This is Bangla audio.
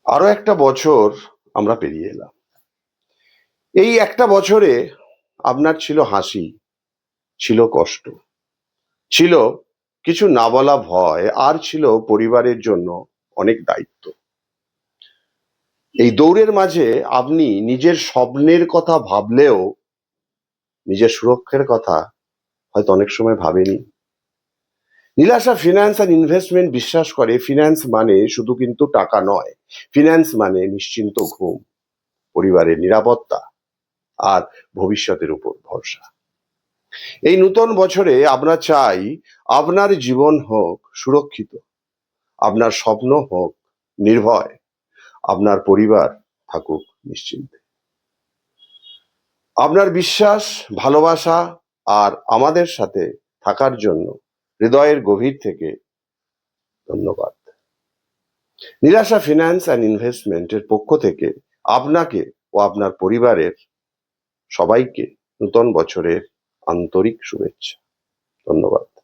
আরো একটা বছর আমরা পেরিয়ে এলাম। এই একটা বছরে আপনার ছিল হাসি, ছিল কষ্ট, ছিল কিছু না বলা ভয়, আর ছিল পরিবারের জন্য অনেক দায়িত্ব। এই দৌড়ের মাঝে আপনি নিজের স্বপ্নের কথা ভাবলেও নিজের সুরক্ষার কথা হয়তো অনেক সময় ভাবেনি। নীলাশা ফিন্যান্স অ্যান্ড ইনভেস্টমেন্ট বিশ্বাস করে ফিন্যান্স মানে শুধু কিন্তু টাকা নয়, ফিন্যান্স মানে নিশ্চিন্ত ঘুম, পরিবারের নিরাপত্তা আর ভবিষ্যতের উপর ভরসা। এই নূতন বছরে আমরা চাই আপনার জীবন হোক সুরক্ষিত, আপনার স্বপ্ন হোক নির্ভয়, আপনার পরিবার থাকুক নিশ্চিন্তে। আপনার বিশ্বাস, ভালোবাসা আর আমাদের সাথে থাকার জন্য হৃদয়ের গভীর থেকে ধন্যবাদ। নীলাশা ফিন্যান্স অ্যান্ড ইনভেস্টমেন্টের পক্ষ থেকে আপনাকে ও আপনার পরিবারের সবাইকে নূতন বছরের আন্তরিক শুভেচ্ছা। ধন্যবাদ।